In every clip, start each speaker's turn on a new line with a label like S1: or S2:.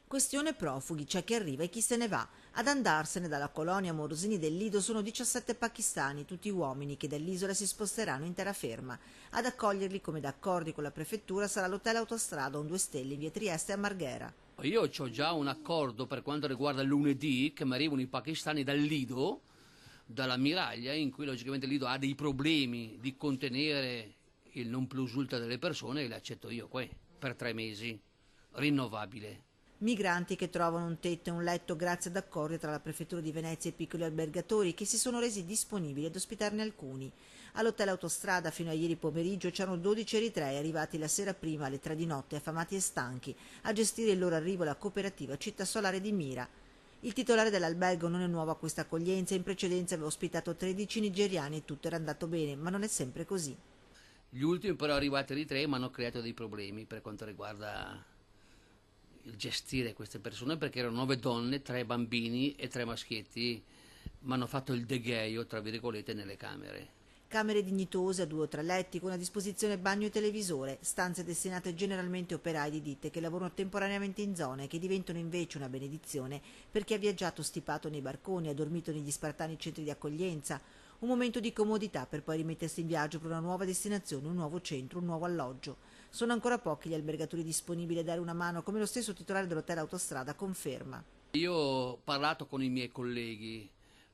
S1: Questione profughi, c'è chi arriva e chi se ne va. Ad andarsene dalla colonia Morosini del Lido sono 17 pakistani, tutti uomini, che dall'isola si sposteranno in terraferma. Ad accoglierli, come da accordi con la prefettura, sarà l'hotel Autostrada, un 2 stelle in via Trieste a Marghera.
S2: Io ho già un accordo per quanto riguarda lunedì, che mi arrivano i pakistani dal Lido, dall'ammiraglia, in cui logicamente il Lido ha dei problemi di contenere il non plus ultra delle persone, e li accetto io qui per 3 mesi, rinnovabile.
S1: Migranti che trovano un tetto e un letto grazie ad accordi tra la prefettura di Venezia e i piccoli albergatori che si sono resi disponibili ad ospitarne alcuni. All'hotel Autostrada fino a ieri pomeriggio c'erano 12 eritrei arrivati la sera prima alle 3 di notte, affamati e stanchi. A gestire il loro arrivo la cooperativa Città Solare di Mira. Il titolare dell'albergo non è nuovo a questa accoglienza, in precedenza aveva ospitato 13 nigeriani e tutto era andato bene, ma non è sempre così.
S2: Gli ultimi però arrivati di 3 mi hanno creato dei problemi per quanto riguarda il gestire queste persone, perché erano 9 donne, 3 bambini e 3 maschietti, mi hanno fatto il degheio, tra virgolette, nelle camere.
S1: Camere dignitose a 2 o 3 letti con a disposizione bagno e televisore, stanze destinate generalmente a operai di ditte che lavorano temporaneamente in zone e che diventano invece una benedizione per chi ha viaggiato stipato nei barconi, ha dormito negli spartani centri di accoglienza, un momento di comodità per poi rimettersi in viaggio per una nuova destinazione, un nuovo centro, un nuovo alloggio. Sono ancora pochi gli albergatori disponibili a dare una mano, come lo stesso titolare dell'hotel Autostrada conferma.
S2: Io ho parlato con i miei colleghi,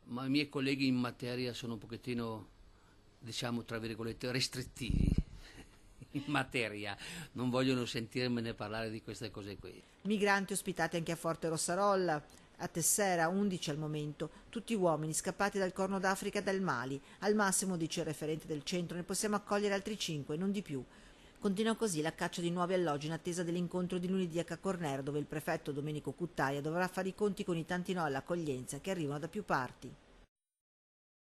S2: ma i miei colleghi in materia sono un pochettino, diciamo, tra virgolette, restrittivi in materia, non vogliono sentirmene parlare di queste cose qui.
S1: Migranti ospitati anche a Forte Rossarolla, a Tessera, 11 al momento, tutti uomini scappati dal Corno d'Africa e dal Mali. Al massimo, dice il referente del centro, ne possiamo accogliere altri 5, non di più. Continua così la caccia di nuovi alloggi in attesa dell'incontro di lunedì a Cacornero, dove il prefetto Domenico Cuttaia dovrà fare i conti con i tanti no all'accoglienza che arrivano da più parti.